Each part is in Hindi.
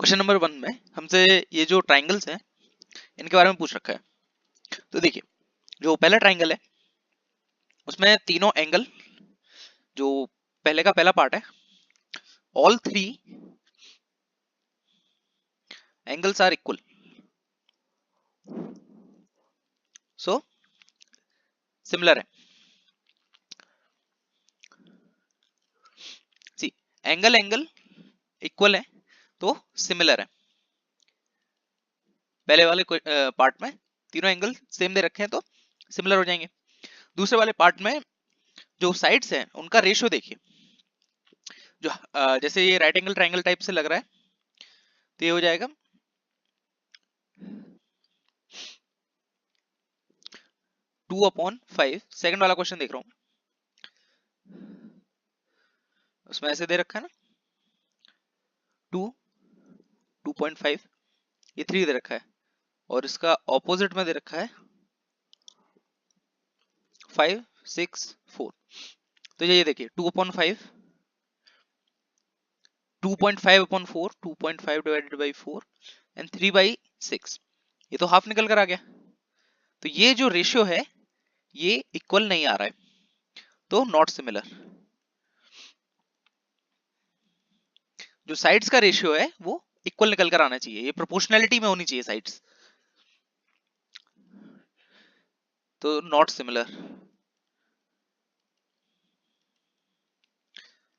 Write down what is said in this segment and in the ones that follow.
क्वेश्चन नंबर 1 में हमसे ये जो ट्राइंगल्स हैं इनके बारे में पूछ रखा है। तो देखिए, जो पहला ट्राइंगल है उसमें तीनों एंगल, जो पहले का पहला पार्ट है, all three angles are equal, so similar है। सी, एंगल एंगल इक्वल है तो सिमिलर है। पहले वाले पार्ट में तीनों एंगल सेम दे रखे हैं तो सिमिलर हो जाएंगे। दूसरे वाले पार्ट में जो साइड्स हैं उनका रेशियो देखिए, जो जैसे ये राइट एंगल ट्राइंगल टाइप से लग रहा है तो ये हो जाएगा 2/5। सेकंड वाला क्वेश्चन देख रहा हूँ, उसमें ऐसे दे रखा है ना 2, 2.5, ये 3 दे रखा है, और इसका ऑपोजिट में दे रखा है 5, 6, 4। तो ये देखिए 2/5, 2.5/4, 2.5 डिवाइडेड बाई 4 एंड 3/6, ये तो हाफ निकल कर आ गया। तो ये जो रेशियो है ये इक्वल नहीं आ रहा है, तो नॉट सिमिलर। जो साइड्स का रेशियो है वो इक्वल निकल कर आना चाहिए, ये प्रोपोर्शनैलिटी में होनी चाहिए साइड्स, तो नॉट सिमिलर।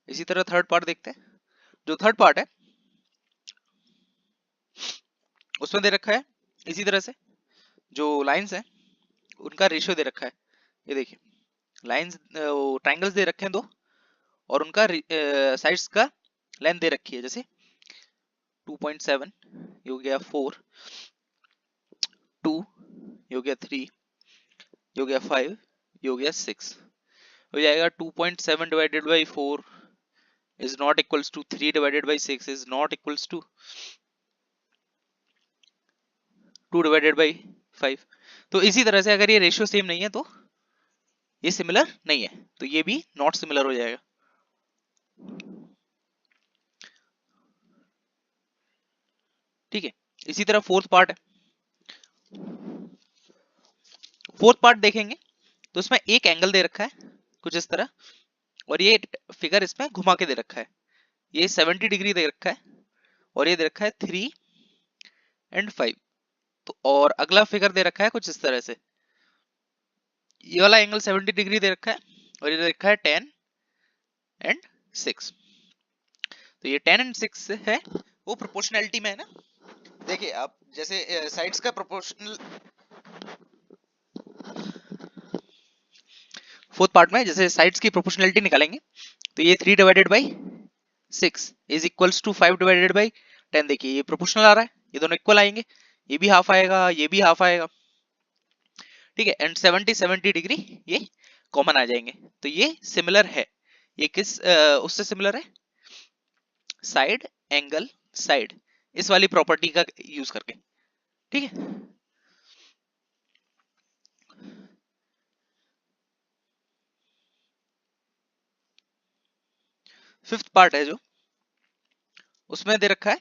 इसी तरह थर्ड पार्ट देखते हैं। जो थर्ड पार्ट है उसमें दे रखा है इसी तरह से, जो लाइंस हैं उनका रेशियो दे रखा है। ये देखिए, लाइंस ट्राइंगल्स दे रखे हैं दो, और उनका साइड्स का लेंथ दे रखी है, जैसे 2.7 ये हो गया 4, 2 ये हो गया 3, ये हो गया 5, ये हो गया 6। हो जाएगा 2.7 divided by 4 is not equals to 3 divided by 6 is not equals to 2 divided by 5। तो इसी तरह से अगर ये रेशियो सेम नहीं है तो ये सिमिलर नहीं है, तो ये भी नॉट सिमिलर हो जाएगा। ठीक है, इसी तरह फोर्थ पार्ट है। फोर्थ पार्ट देखेंगे तो इसमें एक एंगल दे रखा है कुछ इस तरह, और ये फिगर इसमें घुमा के दे रखा है, ये 70 डिग्री दे रखा है, और ये दे रखा है 3 एंड 5। तो और अगला फिगर दे रखा है कुछ इस तरह से, ये वाला एंगल 70 डिग्री दे रखा है, और ये दे रखा है 10 एंड 6। तो ये 10 एंड 6 है, वो प्रोपोर्शनैलिटी में है ना। देखिए आप जैसे साइड्स का प्रोपोर्शनल, फोर्थ पार्ट में जैसे साइड्स की प्रोपोर्शनैलिटी निकालेंगे तो ये 3 divided by 6 is equals to 5 divided by 10। देखिए ये प्रोपोर्शनल आ रहा है, ये दोनों इक्वल आएंगे, ये भी हाफ आएगा, ये भी हाफ आएगा। ठीक है, एंड 70 डिग्री ये कॉमन आ जाएंगे, तो ये सिमिलर है। ये किस उससे सिमिलर है, साइड एंगल साइड, इस वाली प्रॉपर्टी का यूज करके। ठीक है, फिफ्थ पार्ट है जो, उसमें दे रखा है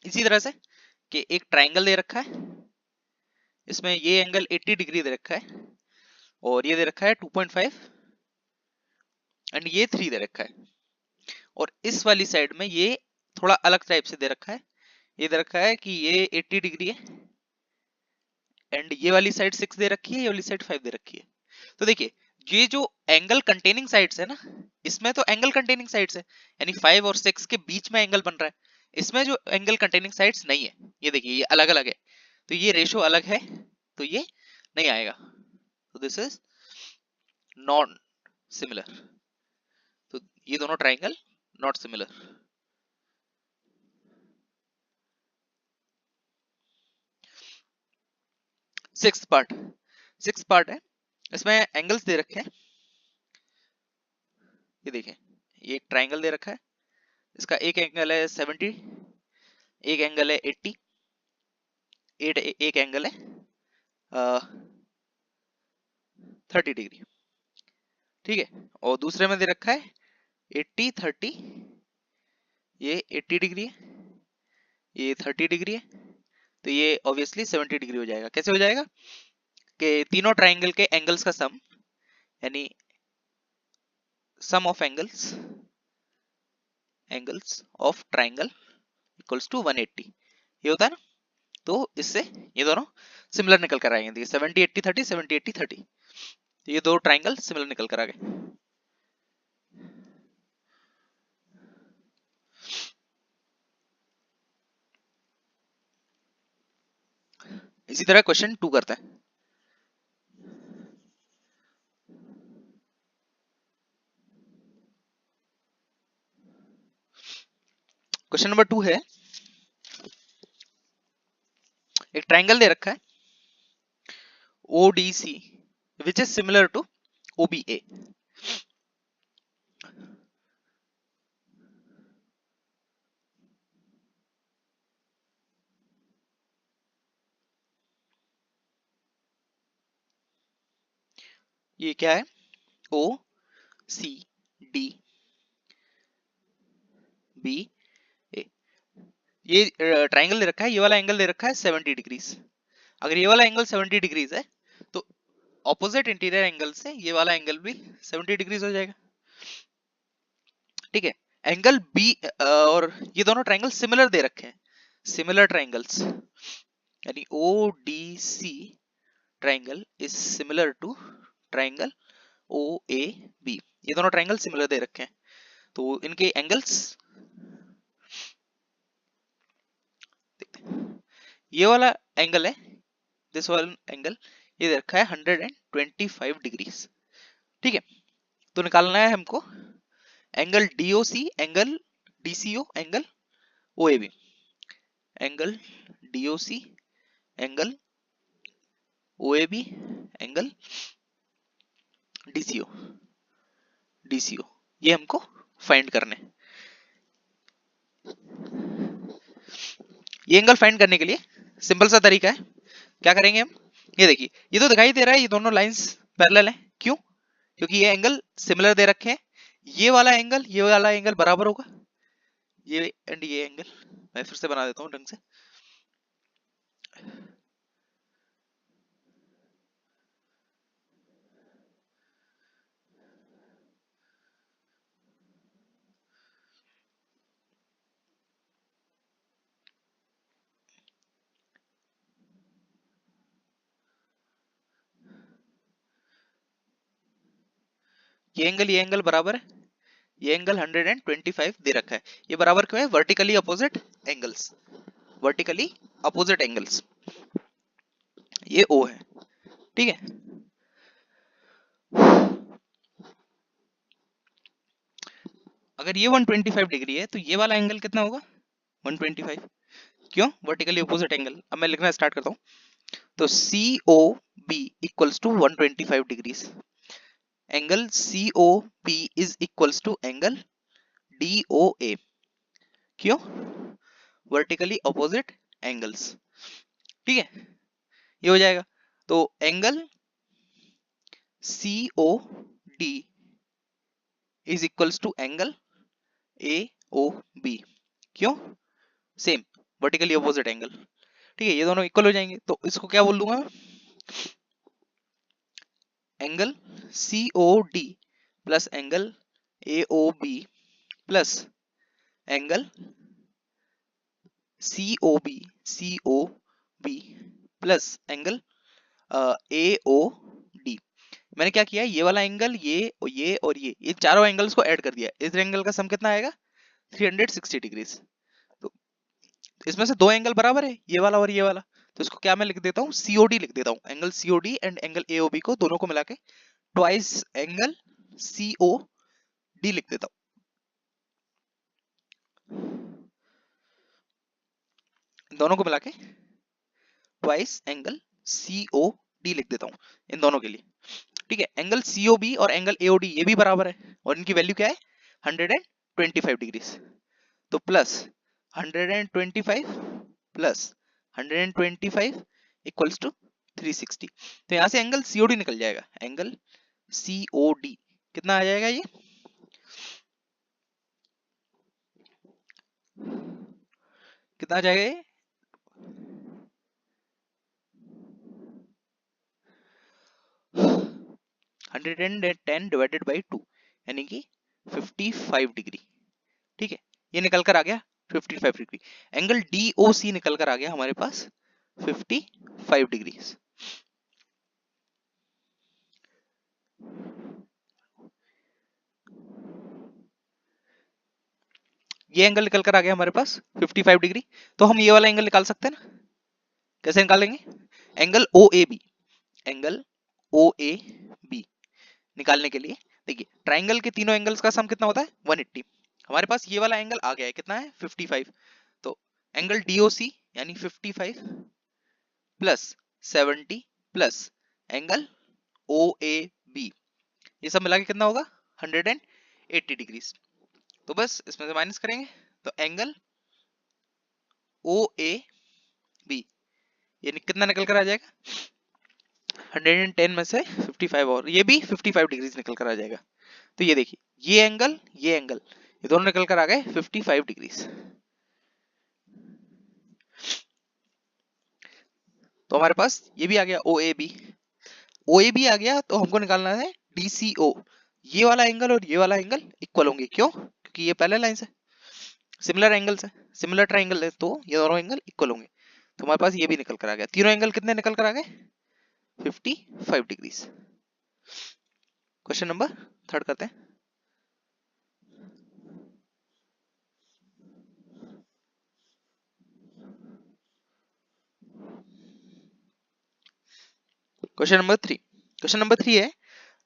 इसी तरह से कि एक ट्राइंगल दे रखा है, इसमें ये एंगल 80 डिग्री दे रखा है, और ये दे रखा है 2.5 एंड ये 3 दे रखा है, और इस वाली साइड में ये थोड़ा अलग टाइप से दे रखा है, ये दे रखा है कि ये 80 डिग्री है, एंड ये वाली साइड 6 दे रखी है, ये वाली साइड 5 दे रखी है। तो देखिए ये जो एंगल कंटेनिंग साइड्स है ना, इसमें तो एंगल कंटेनिंग साइड्स है, यानी 5 और 6 के बीच में एंगल बन रहा है। इसमें जो एंगल कंटेनिंग साइड्स नहीं है, ये देखिए ये अलग अलग है, तो ये रेशो अलग है, तो ये नहीं आएगा, तो दिस इज नॉन सिमिलर। तो ये दोनों triangle not similar. Six part है, इसमें एंगल्स दे रखे हैं। ये देखें, ये एक ट्राइंगल दे रखा है, इसका एक एंगल है 70, एक एंगल है 80, एक एंगल है 30 डिग्री। ठीक है, और दूसरे में दे रखा है 80, 30, ये 80 डिग्री है, ये 30 डिग्री है, तो ये ऑब्वियसली 70 डिग्री हो जाएगा। कैसे हो जाएगा कि तीनों ट्राइंगल के एंगल्स का सम, यानी sum of angles of triangle equals to 180, ये होता है ना। तो इससे ये दोनों सिमिलर निकल कर आएंगे। देखिए 70 80 30, 70 80 30, तो ये दो ट्राइंगल सिमिलर निकल कर आ गए। इसी तरह क्वेश्चन 2 करते हैं। क्वेश्चन नंबर 2 है, एक ट्राइंगल दे रखा है ODC which is similar to OBA। ये क्या है, OCDBA। ये ट्राइंगल दे रखा है, ये वाला एंगल दे रखा है 70 डिग्रीज। अगर ये वाला एंगल 70 डिग्रीज है तो ऑपोजिट इंटीरियर एंगल से ये वाला एंगल भी 70 डिग्रीज हो जाएगा। ठीक है, एंगल बी और ये दोनों ट्राइंगल सिमिलर दे रखे हैं, सिमिलर ट्राइंगल्स, यानी ODC triangle is similar to triangle OAB। ये दोनों ट्राइंगल सिमिलर दे रखे हैं, तो इनके एंगल्स, ये वाला एंगल है, दिस वाला एंगल, ये दे रखा है 125 डिग्रीज। ठीक है, तो निकालना है हमको angle DOC, angle DCO, angle OAB। Angle DOC, angle OAB, angle DCO, ये हमको फाइंड करने। ये एंगल फाइंड करने के लिए सिंपल सा तरीका है, क्या करेंगे हम, ये देखिए ये तो दिखाई दे रहा है ये दोनों लाइंस पैरेलल हैं, क्यों, क्योंकि ये एंगल सिमिलर दे रखे हैं। ये वाला एंगल बराबर होगा, ये एंड ये एंगल, मैं फिर से बना देता हूँ ढंग से। ये एंगल बराबर है, ये एंगल 125 दे रखा है। ये बराबर क्यों है, vertically opposite angles, vertically opposite angles, ये O है। ठीक है, अगर ये 125 डिग्री है तो ये वाला एंगल कितना होगा, 125, क्यों, वर्टिकली अपोजिट एंगल। अब मैं लिखना स्टार्ट करता हूँ, तो COB equals to 125 degrees, angle COP is equals to angle DOA, क्यों, वर्टिकली अपोजिट एंगल्स। ठीक है, ये हो जाएगा, तो angle COD is equals to angle AOB, क्यों, सेम वर्टिकली अपोजिट एंगल। ठीक है, ये दोनों इक्वल हो जाएंगे, तो इसको क्या बोल दूंगा मैं, angle COD plus angle AOB plus angle COB plus angle AOD। मैंने क्या किया, ये वाला एंगल, ये और ये चारों एंगल्स को ऐड कर दिया। इस एंगल का सम कितना आएगा, 360 डिग्रीज। तो इसमें से दो एंगल बराबर है, ये वाला और ये वाला, तो इसको क्या मैं लिख देता हूँ, COD लिख देता हूँ। Angle COD and angle AOB को दोनों को मिला के ट्वाइस एंगल COD लिख देता हूँ। दोनों को मिला के ट्वाइस एंगल COD लिख देता हूँ इन दोनों के लिए। ठीक है, एंगल COB और एंगल AOD ये भी बराबर है, और इनकी वैल्यू क्या है, 125 डिग्रीज। तो प्लस 125 प्लस 125 इक्वल्स टू 360। तो यहां से एंगल COD निकल जाएगा, एंगल COD कितना आ जाएगा, ये कितना आ जाएगा ये 110 डिवाइडेड बाई 2 यानी कि 55 डिग्री। ठीक है, ये निकल कर आ गया 55 डिग्री। एंगल DOC निकल कर आ गया हमारे पास 55 डिग्री। ये एंगल निकल कर आ गया हमारे पास 55 डिग्री। तो हम ये वाला एंगल निकाल सकते हैं ना। कैसे निकालेंगे? एंगल OAB, एंगल OAB निकालने के लिए देखिए ट्राइंगल के तीनों एंगल्स का सम कितना होता है 180। हमारे पास ये वाला एंगल आ गया है, कितना है 55। तो एंगल DOC यानी 55 प्लस 70 प्लस एंगल OAB, ये सब मिला के कितना होगा 180 डिग्री। तो बस इसमें से माइनस करेंगे तो एंगल OAB ये कितना निकल कर आ जाएगा 110 में से 55 और ये भी 55 डिग्री निकल कर आ जाएगा। तो ये देखिए ये एंगल ये दोनों निकल कर आ गए 55 डिग्री। तो हमारे पास ये भी आ गया OAB आ गया। तो हमको निकालना है DCO। ये वाला एंगल और ये वाला एंगल इक्वल होंगे, क्यों? क्योंकि ये पैरेलल लाइंस है, सिमिलर एंगल्स है, सिमिलर ट्राइंगल है, तो ये दोनों एंगल इक्वल होंगे। तो हमारे पास ये भी निकल कर आ गया, तीनों एंगल कितने निकल कर आ गए 55 डिग्री। क्वेश्चन नंबर 3 करते हैं। क्वेश्चन नंबर 3 है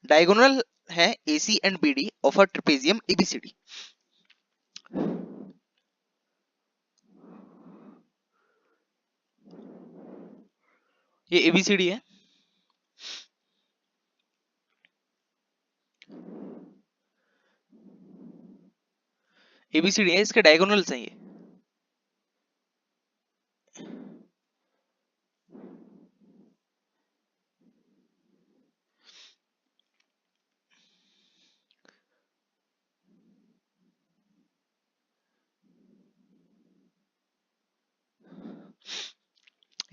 डायगोनल है AC and BD of a trapezium ABCD। ये ABCD है, ABCD है, इसके डायगोनल्स हैं ये।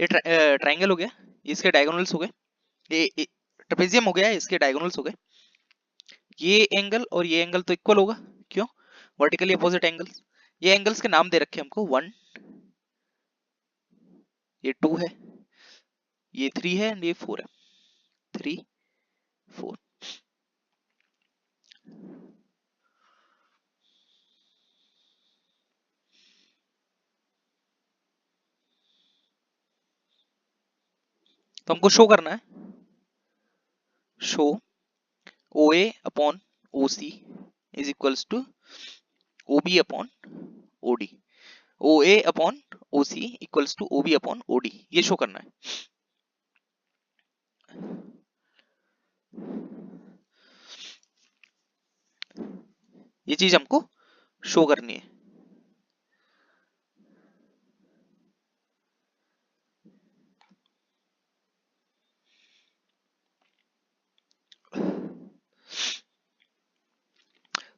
ये ट्राइंगल हो गया, इसके डायगोनल्स हो गए। ये ट्रेपेजियम हो गया, इसके डायगोनल्स हो गए। ये एंगल और ये एंगल तो इक्वल होगा, क्यों? Vertically opposite angles. ये एंगल्स के नाम दे रखे हैं हमको 1, ये 2 है, ये 3 है एंड ये 4 है, 3 4। तो हमको शो करना है, show OA upon OC is equals to OB upon OD, OA upon OC equals to OB upon OD, ये शो करना है। ये चीज हमको शो करनी है।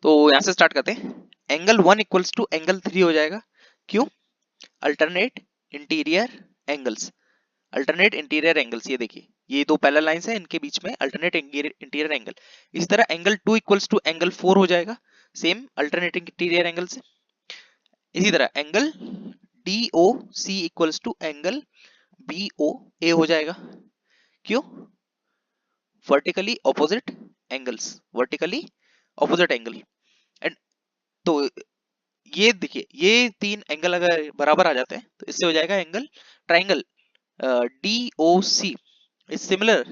तो यहां से स्टार्ट करते हैं। एंगल 1 इक्वल्स टू एंगल 3 हो जाएगा, क्यों? Alternate interior angles, alternate interior angles, ये देखिए ये दो पैरेलल लाइंस है, इनके बीच में अल्टरनेट इंटीरियर एंगल। इसी तरह एंगल 2 इक्वल्स टू एंगल 4 हो जाएगा, सेम अल्टरनेटिंग इंटीरियर एंगल से। इसी तरह angle DOC equals to angle BOA हो जाएगा, क्यों? Vertically opposite angles, vertically opposite angle. And तो ये देखिए ये तीन एंगल अगर बराबर आ जाते हैं तो इससे हो जाएगा angle triangle DOC is similar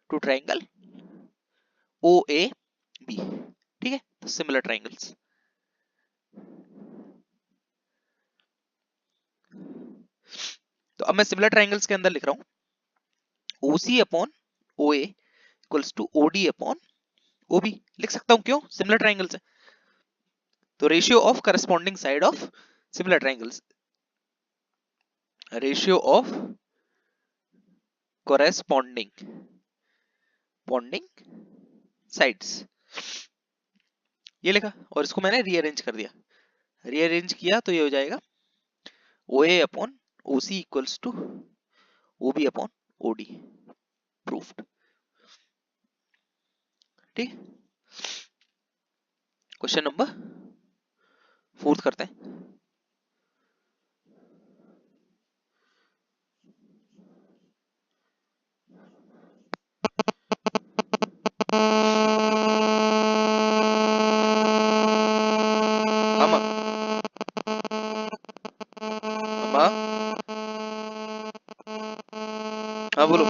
to triangle OAB। ठीक है, तो सिमिलर ट्राइंगल्स। तो अब मैं सिमिलर ट्राइंगल्स के अंदर लिख रहा हूं OC upon OA equals to OD upon OB लिख सकता हूं, क्यों? सिमिलर ट्राइंगल्स है। तो ratio of corresponding side of similar triangles, ratio of corresponding sides, ये लिखा और इसको मैंने रीअरेंज कर दिया। रीअरेंज किया तो ये हो जाएगा OA upon OC equals to OB upon OD, proofed. ठीक, क्वेश्चन नंबर 4 करते हैं। अमा अमा हाँ बोलो,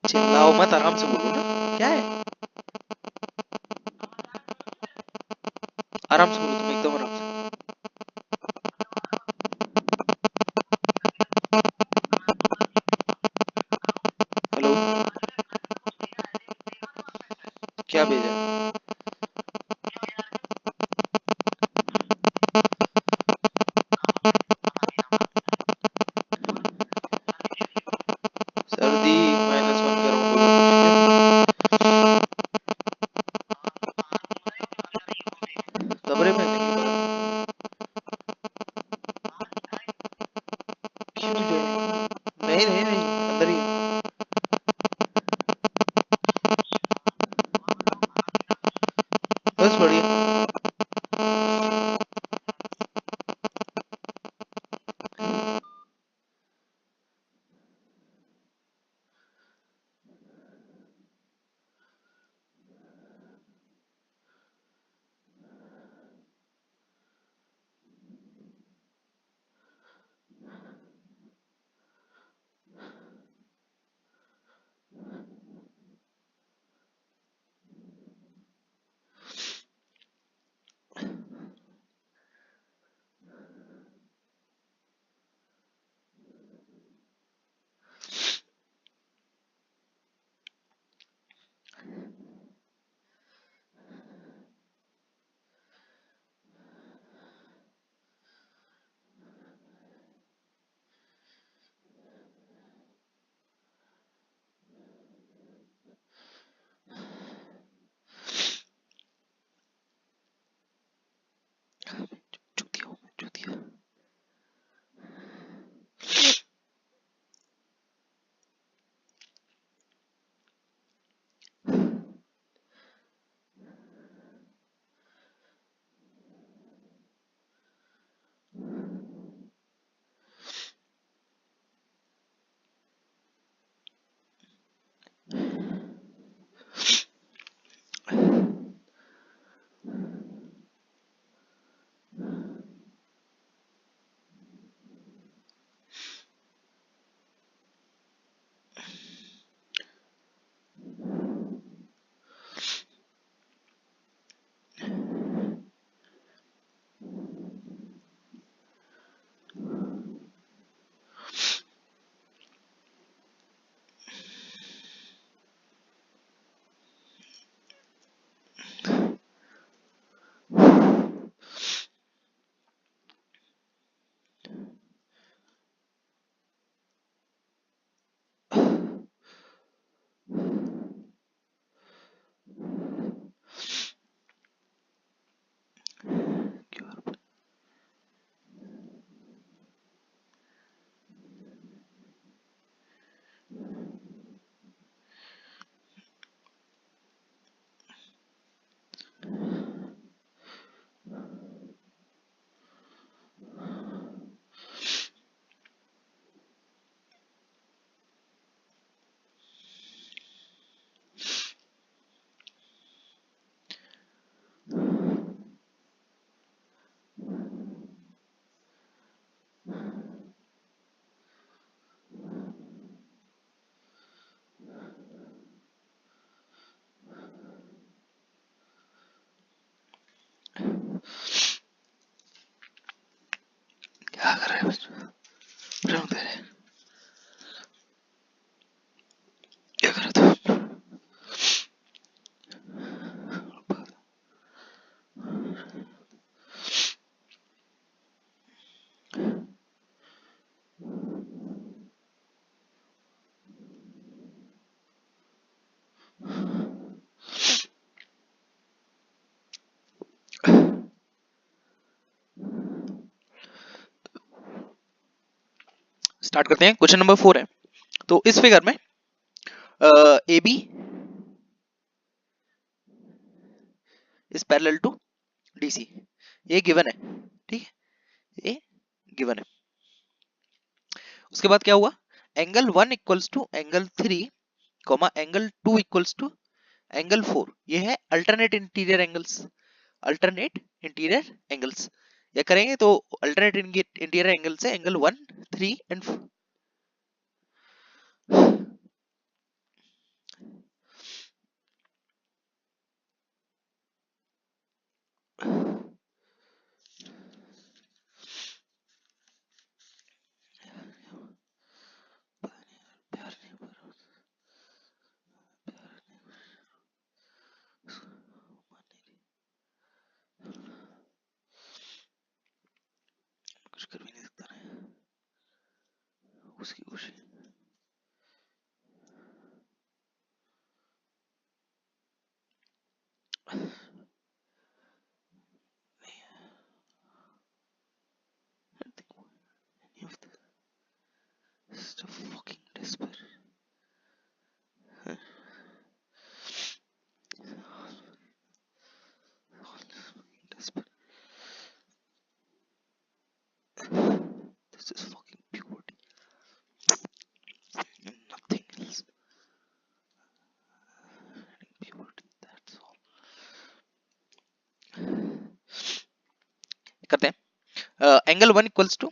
चिल्लाओ मत, आराम से बोलो ना, क्या है, आराम से बोलो तुम, एकदम आराम से। हेलो, क्या भेजा? सर्दी -1 कह रहा हूँ, बोलो कमरे में नहीं बात, क्यों ज्वाइन? नहीं नहीं नहीं, अंदर ही है। बस बढ़िया। स्टार्ट करते हैं। क्वेश्चन नंबर 4 है। तो इस फिगर में A B is parallel to D C, ये गिवन है, ठीक है, ये गिवन है। उसके बाद क्या हुआ, angle 1 equals to angle 3 comma angle 2 equals to angle 4, ये है alternate interior angles. Alternate interior angles ये करेंगे तो अल्टरनेट इंटीरियर एंगल से एंगल 1, 3 एंड 4। कुछ कर भी नहीं सकता ना उसकी खुशी। fucking despair. Despair. This is fucking purity. Nothing else. Purity, that's all. करते हैं। Angle 1 equals to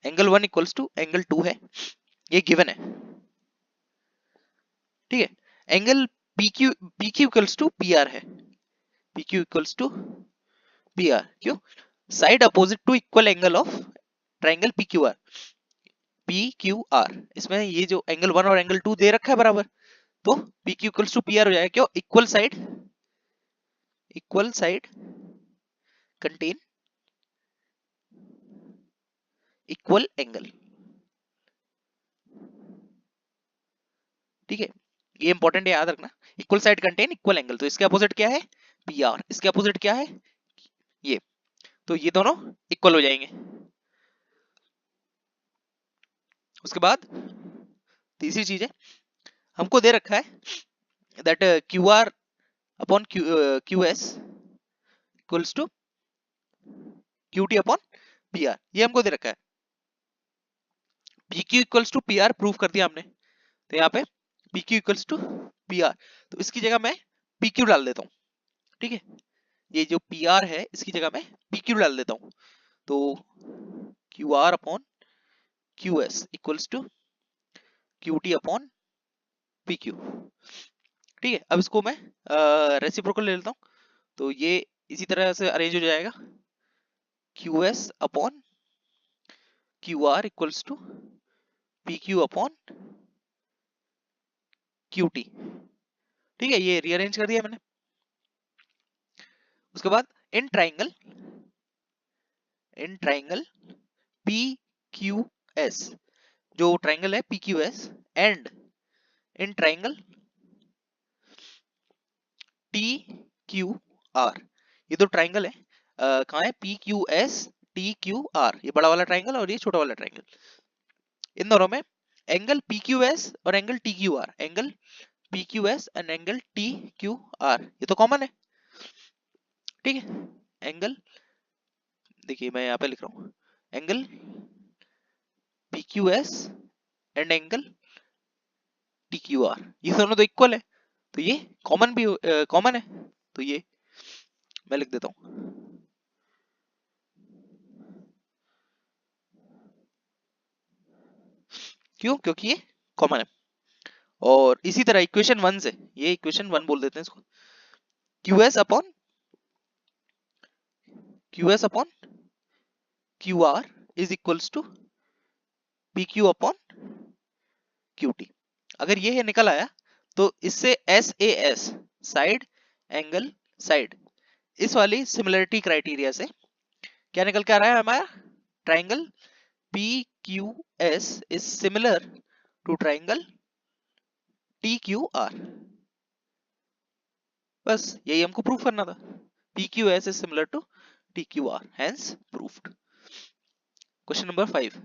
angle 1 equals to angle 2 है, ये गिवन है, ठीक है। Angle PQ equals to PR है, PQ इक्वल्स टू PR, क्यों, side opposite to equal angle of triangle PQR। PQR इसमें ये जो एंगल 1 और एंगल 2 दे रखा है बराबर, तो PQ इक्वल्स टू PR हो जाएगा, क्यों, equal side contain equal angle, ठीक है, ये इंपॉर्टेंट है, याद रखना। Equal side contain equal angle, तो इसके अपोजिट क्या है, PR, इसके अपोजिट क्या है, ये, तो ये दोनों इक्वल हो जाएंगे। उसके बाद तीसरी चीज है, हमको दे रखा है that QR upon QS equals to QT upon PR, ये हमको दे रखा है। PQ equals to PR prove कर दिया हमने, तो यहाँ पे PQ इक्वल्स टू PR, तो इसकी जगह मैं PQ डाल देता हूँ, ठीक है, ये जो PR है इसकी जगह मैं PQ डाल देता हूँ, तो QR upon QS equals to QT upon PQ, ठीक है। अब इसको मैं रेसिप्रोकल ले लेता हूँ, तो ये इसी तरह से अरेंज हो जाएगा, QS upon QR equals to PQ upon QT, ठीक है, ये रीअरेंज कर दिया मैंने। उसके बाद इन ट्राइंगल PQS, जो ट्राइंगल है PQS and in triangle TQR, ये दो ट्राइंगल है, कहाँ है, PQS TQR, ये बड़ा वाला ट्राइंगल और ये छोटा वाला ट्राइंगल, इन दोनों में एंगल PQS और angle TQR, angle PQS and angle TQR, ये तो कॉमन है, ठीक है। एंगल देखिए मैं यहाँ पे लिख रहा हूँ, angle PQS and angle TQR, ये दोनों तो इक्वल है, तो ये कॉमन है, तो ये मैं लिख देता हूँ, क्यों, क्योंकि ये कॉमन है। और इसी तरह इक्वेशन 1 से, ये इक्वेशन 1 बोल देते हैं इसको, QS upon QR is equals to PQ upon QT। अगर ये है निकल आया तो इससे SAS साइड एंगल साइड, इस वाली सिमिलरिटी क्राइटेरिया से क्या निकल के आ रहा है हमारा, triangle PQS is similar to triangle TQR, बस यही हमको प्रूफ करना था, PQS is similar to PQR, hence proved. Question number 5.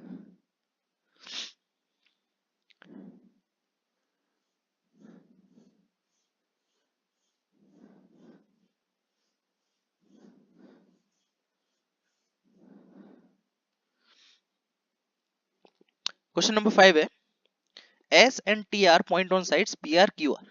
Question number 5 है S and T are point on sides PR QR.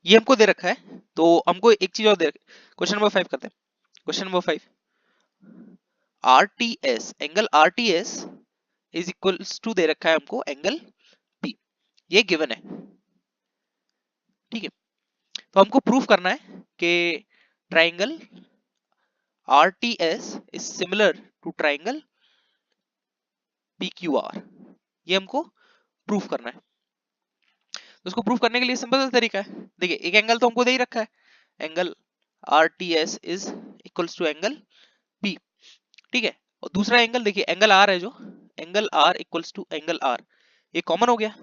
ये हमको दे रखा है तो हमको एक चीज और दे रखी। क्वेश्चन नंबर 5 करते हैं। Question number 5, RTS, angle RTS is equals to दे रखा है हमको एंगल P, ये गिवन है, ठीक है। तो हमको प्रूफ करना है कि triangle RTS is similar to triangle PQR, ये हमको प्रूफ करना है। तो उसको प्रूफ करने के लिए सिंपल सा तरीका है, देखिए एक एंगल तो हमको दे ही रखा है, angle RTS is equals to angle P, ठीक है। और दूसरा एंगल देखिए एंगल R है, जो angle R equals to angle R, ये कॉमन हो गया,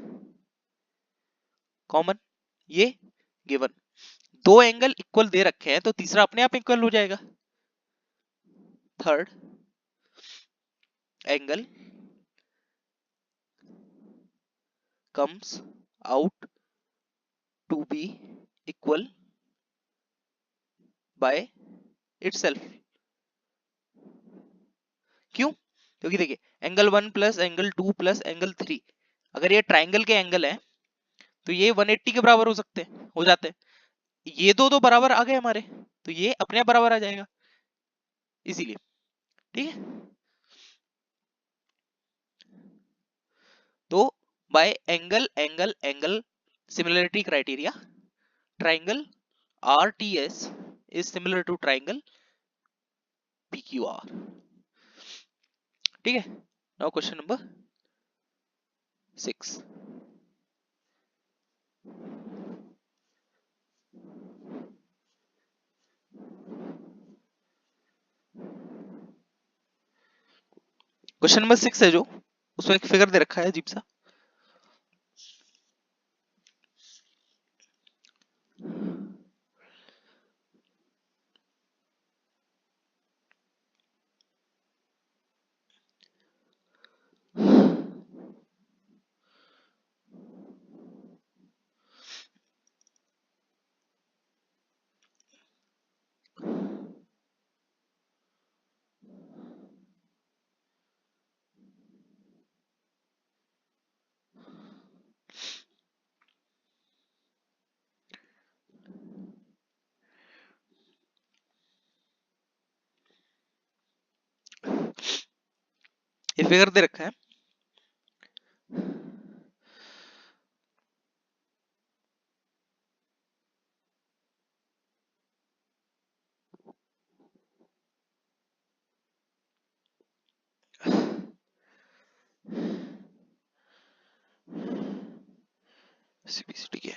कॉमन, ये गिवन। दो एंगल इक्वल दे रखे हैं तो तीसरा अपने आप इक्वल हो जाएगा। Third angle comes out to be equal by itself, क्यों? क्योंकि देखिए angle 1 plus angle 2 plus angle 3, अगर ये ट्राइंगल के एंगल है तो ये 180 के बराबर हो सकते हैं, हो जाते हैं। ये दो तो बराबर आ गए हमारे, तो ये अपने आप बराबर आ जाएगा, इसीलिए, ठीक है। तो bye angle angle angle similarity criteria, triangle RTS is similar to triangle PQR, ठीक है। Now question number 6, question number 6 है जो, उसमें एक फिगर दे रखा है अजीब सा, ये फिगर दे रखा है, CBCD के,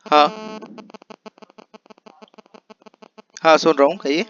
हाँ हाँ, सुन रहा हूँ, कहिए।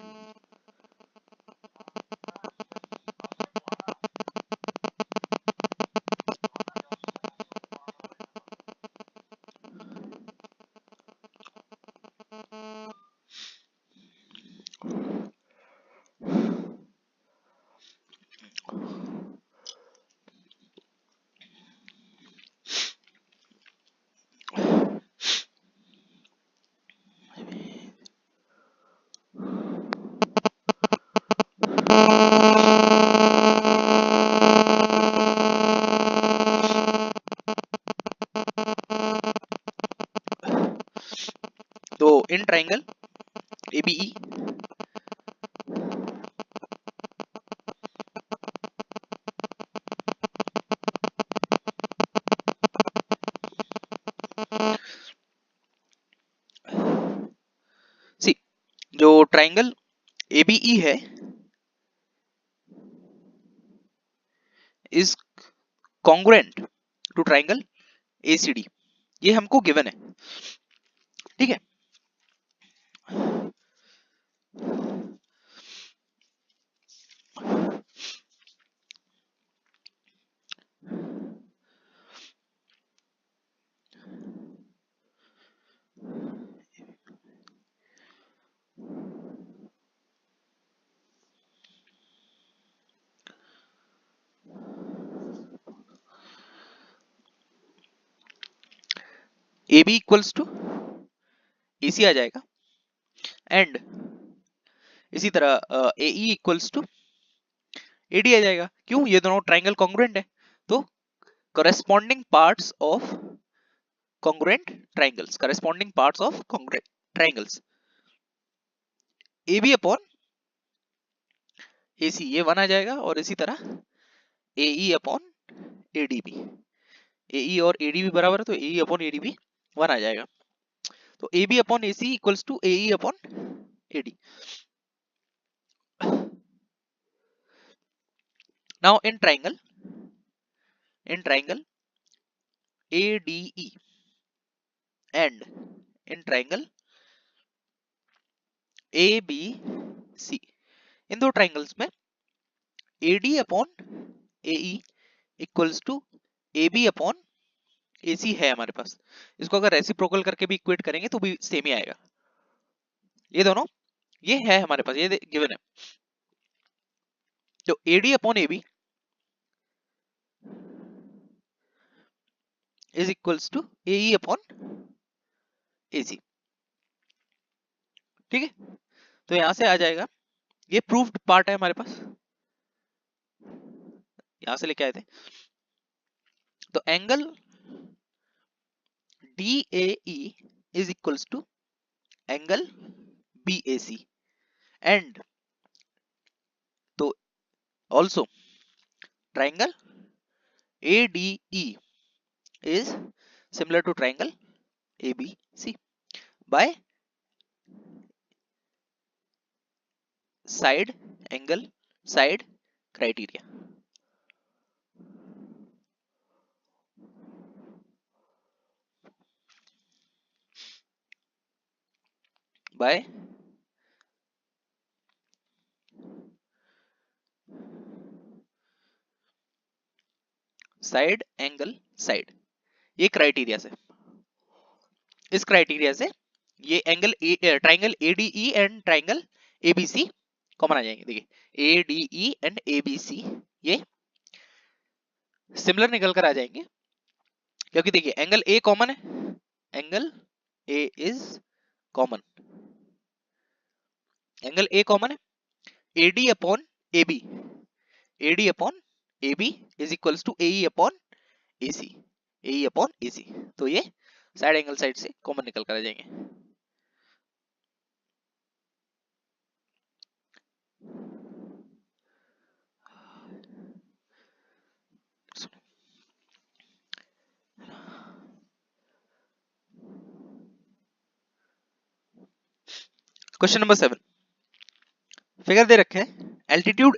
तो इन ट्राइंगल एबीई, सी जो ट्राइंगल एबीई है is congruent to triangle A C D, ये हमको गिवन है, ठीक है। A B equals to A C आ जाएगा, एंड इसी तरह A E equals to A D आ जाएगा। क्यों? ये दोनों ट्राइंगल कॉन्ग्रुएंट है, तो corresponding parts of congruent triangles A B upon A C, ये वन आ जाएगा, और इसी तरह A E upon A D B, A E और ए डी बी बराबर है, तो A E upon A D B one आ जाएगा। तो A B upon A C equals to A E upon A D. Now in triangle A D E and in triangle A B C, इन दो ट्राइंगल्स में ए D upon A E equals to A B upon A C है हमारे पास। इसको अगर रेसिप्रोकल करके भी इक्वेट करेंगे तो भी सेम ही आएगा। ये दोनों ये है हमारे पास, ये गिवन है। तो A D upon A B is equals to A E upon A C, ठीक है। तो यहां से आ जाएगा, ये प्रूव्ड पार्ट है हमारे पास, यहां से लेके आए थे। तो angle D A E is equals to angle B A C, and तो also triangle A D E is similar to triangle ABC by side angle side criteria. By side angle side, ये क्राइटेरिया से, इस क्राइटेरिया से ये angle triangle A D E and triangle A B C common आ जाएंगे। देखिए एडीई एंड एबीसी ये सिमिलर निकल कर आ जाएंगे, क्योंकि देखिए एंगल ए कॉमन है, angle A is common, angle A common है, A D upon A B, A D upon A B is equals to A E upon A C, A E upon A C, तो ये साइड एंगल साइड से कॉमन निकल कर आ जाएंगे। क्वेश्चन नंबर 7, फिगर दे रखे हैं एल्टीट्यूड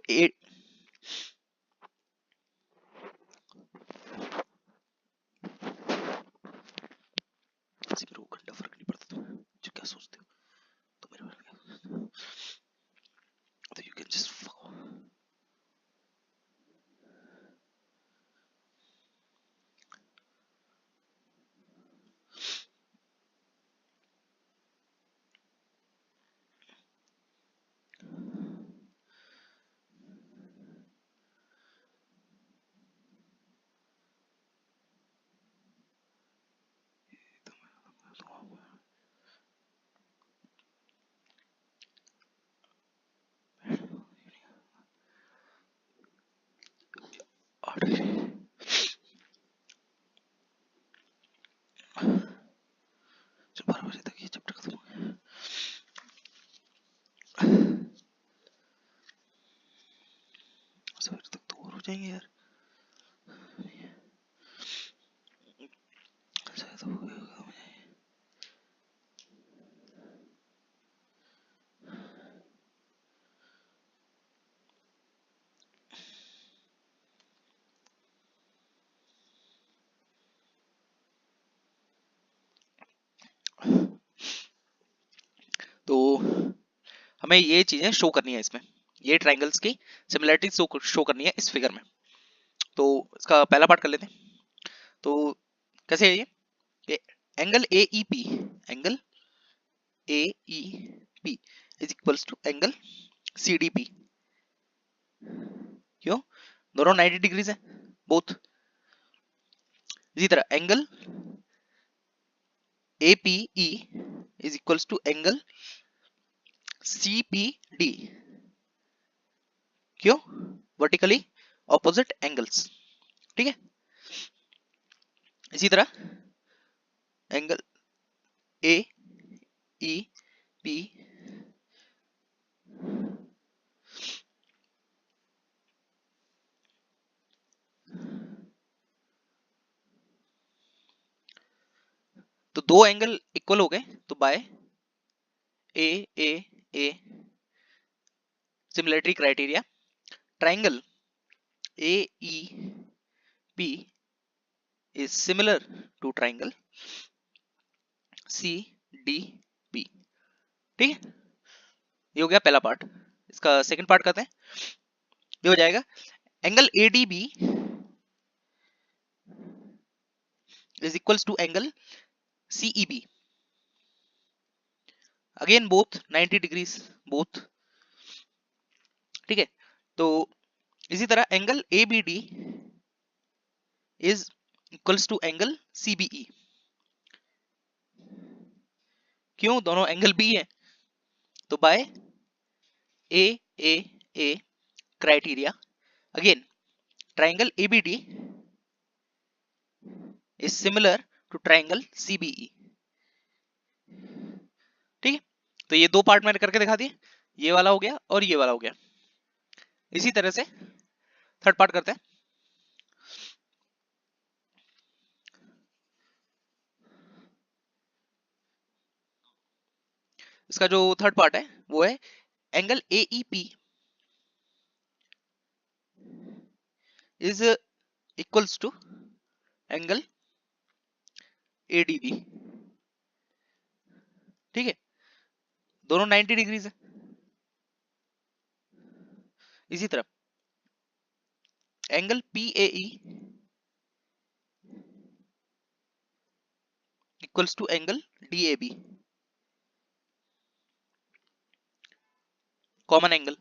जाएंगे यार। तो हमें ये चीजें शो करनी है इसमें, ये ट्राइंगल्स की सिमिलरिटी शो करनी है इस फिगर में। तो इसका पहला पार्ट कर लेते हैं। तो कैसे है ये angle A E P, angle A E P is equals to angle C D P. क्यों? दोनों 90 डिग्रीज है बोथ। इसी तरह angle A P E is equals to angle C P D. क्यों? Vertically opposite angles. ठीक है। इसी तरह एंगल ए ई पी तो दो एंगल इक्वल हो गए, तो by A A A similarity criteria triangle A E P is similar to triangle C D P. ठीक है, ये हो गया पहला पार्ट। इसका सेकंड पार्ट करते हैं। ये हो जाएगा angle A D B is equals to angle C E B. Again both 90 degrees both. ठीक है। तो इसी तरह angle A B D is equals to angle C B E. क्यों? दोनों एंगल बी है, तो by A A A criteria again triangle A B D is similar to triangle C B E. ठीक है। तो ये दो पार्ट मैंने करके दिखा दिए, ये वाला हो गया और ये वाला हो गया। इसी तरह से थर्ड पार्ट करते हैं। इसका जो थर्ड पार्ट है वो है angle A E P is equals to angle A D B. ठीक है, दोनों 90 डिग्रीज है। इसी तरह angle P A E equals to angle D A B, common angle.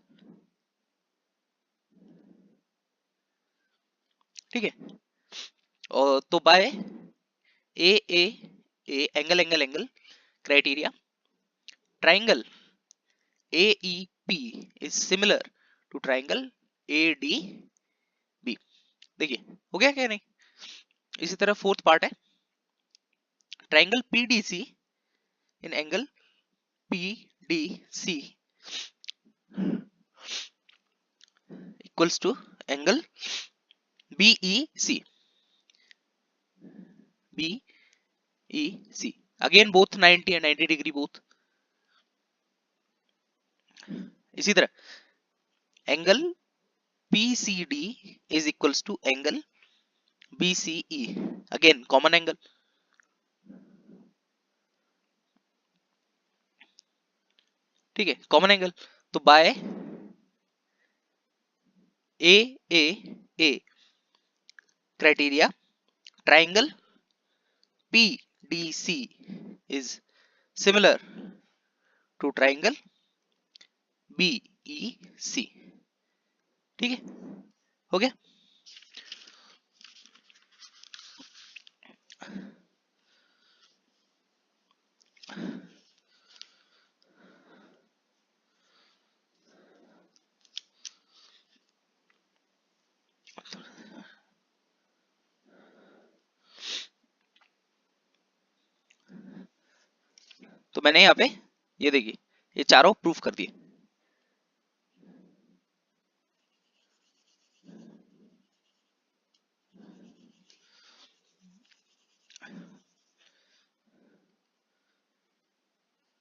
ठीक है। और तो by A A A angle angle angle criteria triangle A E P is similar to triangle A D B. देखिए हो गया क्या नहीं। इसी तरह फोर्थ पार्ट है triangle P D C in angle P D C equals to angle B E C, B E C. Again both 90 and 90 degree both. इसी तरह angle P C D is equals to angle B C E, again common angle. ठीक है, कॉमन एंगल। तो by A A A criteria triangle P D C is similar to triangle B E C. ठीक है, हो गया। तो मैंने यहाँ पे ये देखिए ये चारों प्रूफ कर दिए।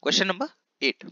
Question number 8।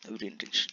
Every intention.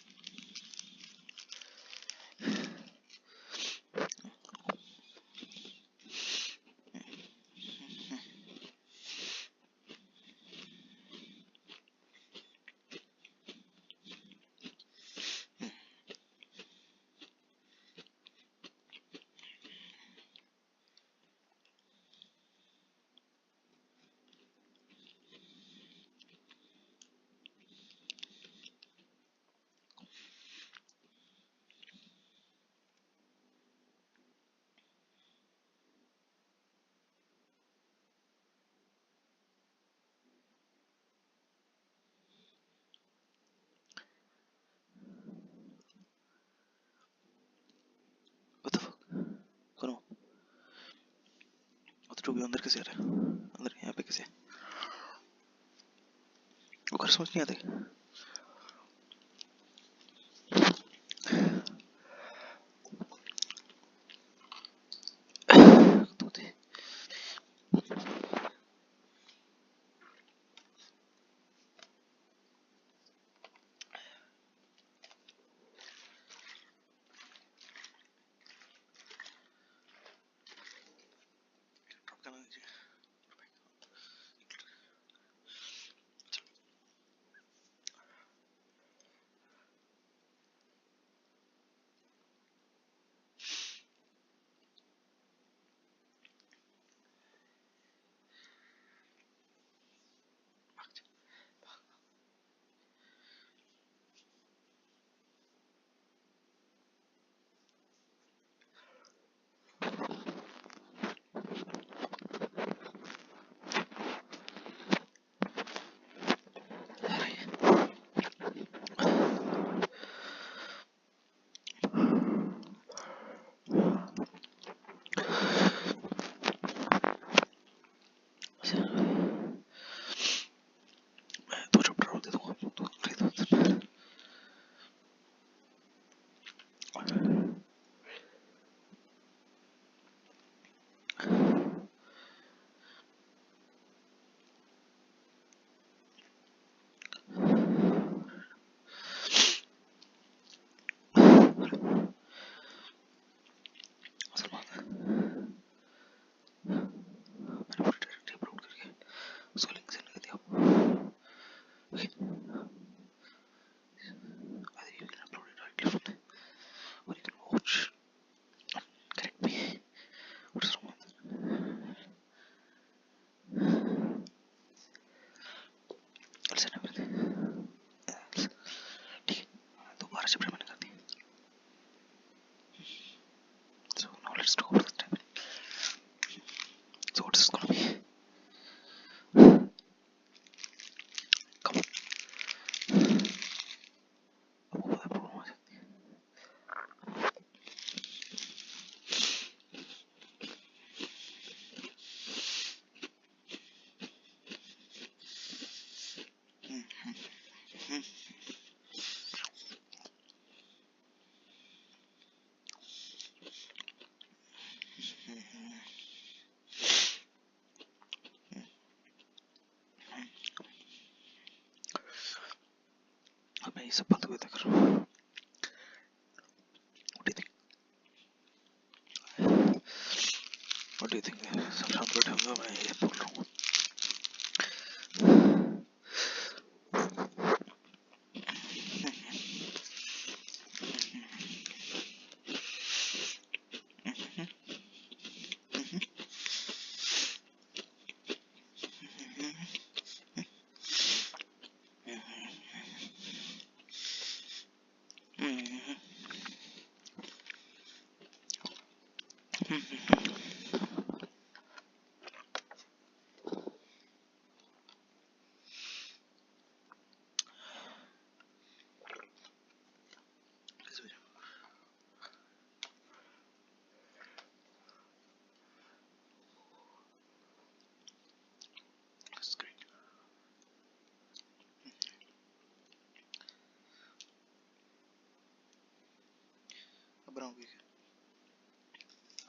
What the fuck? कौन हो? तो भी अंदर कैसे आ रहा है? अंदर यहाँ पे कैसे? वो कर समझ नहीं आते। दो चैप्टर और दे दूंगा तो मैंने पूरी डायरेक्टली अपलोड करके उसका लिंक सेंड कर दिया। Okay, I think you can upload it directly from there, or you can watch and correct me. What is wrong with that? I'll send everything. ठीक है, दोबारा चैप्टर मैंने कर दिया। मैं ये सब बंद हुए देख रहा हूँ। What do you think? सब शांत बैठे होंगे, मैं ये बोल रहा हूँ।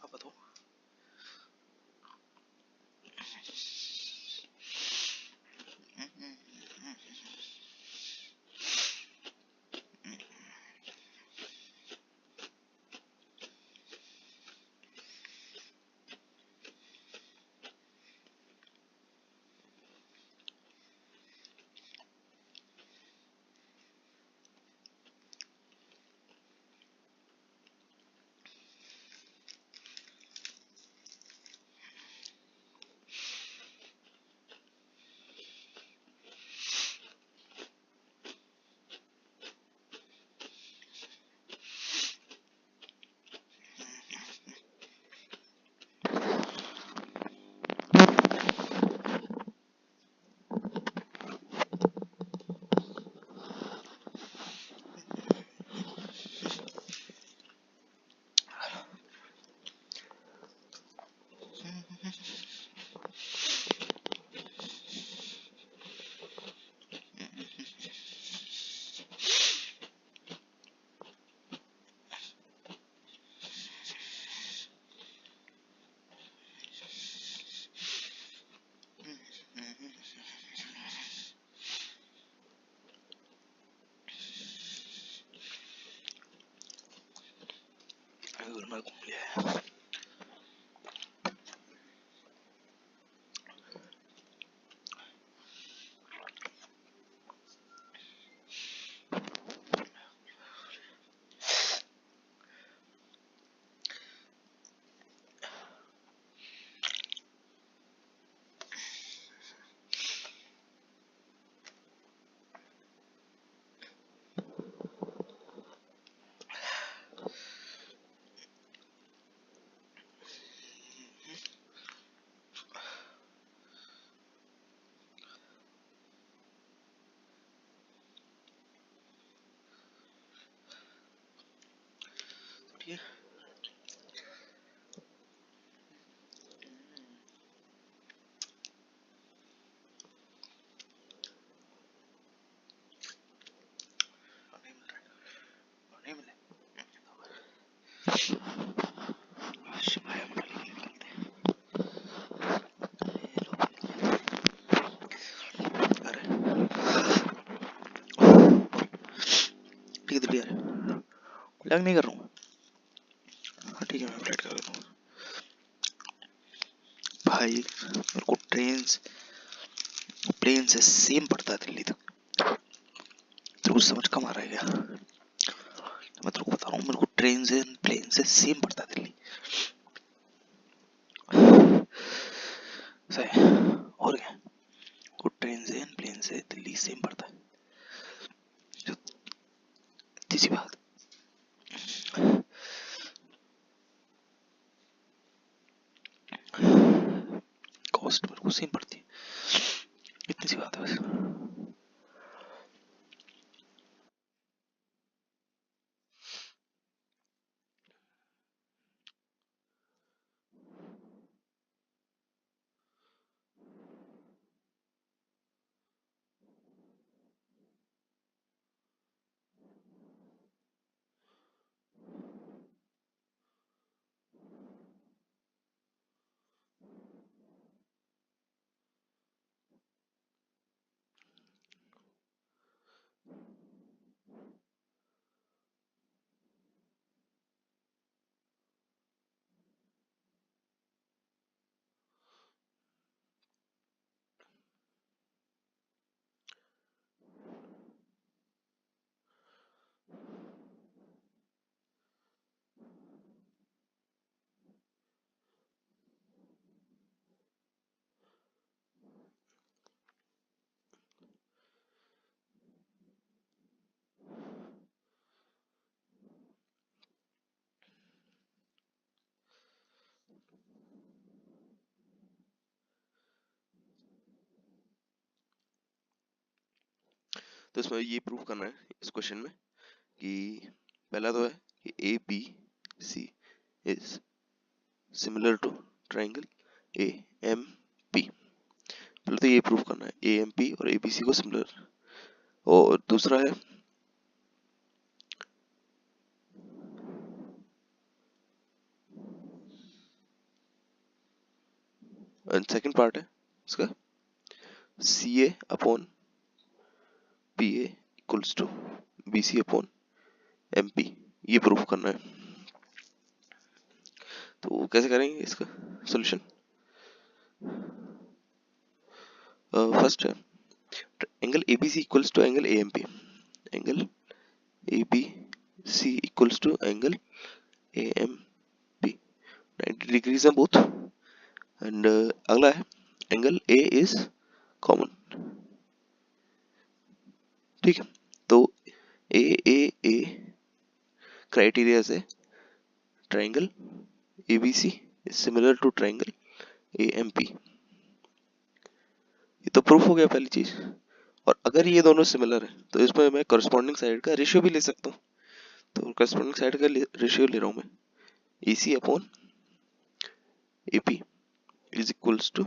आप बताओ। मैं घूम लिया। ठीक है। नहीं मिले। शिवाय मंडली निकलते हैं। ये लो। अरे ठीक है दिल्ली आ रहे। लग नहीं कर रहा हूँ। हाँ ठीक है, मैं अपडेट कर देता हूँ भाई। मेरे को प्लेन से सेम पड़ता है दिल्ली तक। तेरे को समझ कम आ रहा है क्या? मैं तेरे को बता रहा हूँ, मेरे को ट्रेन से प्लेन से सेम पड़ता है दिल्ली। सही और क्या? को ट्रेन से प्लेन से दिल्ली सेम पड़ता है। तीसरी बात, कॉस्ट मेरे को सेम पड़ती है। इतनी सी बात है बस। तो इसमें ये प्रूव करना है इस क्वेश्चन में कि पहला तो है कि A B C is similar to triangle A M P. पहले तो ये प्रूव करना है ए एम पी और ए बी सी को सिमिलर। और दूसरा है सेकंड पार्ट है इसका C A upon P A equals to B C upon M P, ये प्रूफ करना है। तो कैसे करेंगे इसका सॉल्यूशन? फर्स्ट है angle A B C equals to angle A M P. Angle A B C equals to angle A M P, 90 degrees है बोथ। एंड अगला है एंगल ए इज कॉमन, ठीक है। तो ए क्राइटेरिया है triangle A B C is similar to triangle A M P, ये तो प्रूफ हो गया पहली चीज। और अगर ये दोनों सिमिलर है तो इसमें मैं करस्पॉन्डिंग साइड का रेशियो भी ले सकता हूँ। तो करस्पॉन्डिंग साइड का रेशियो ले रहा हूँ मैं, A C upon A P is equals to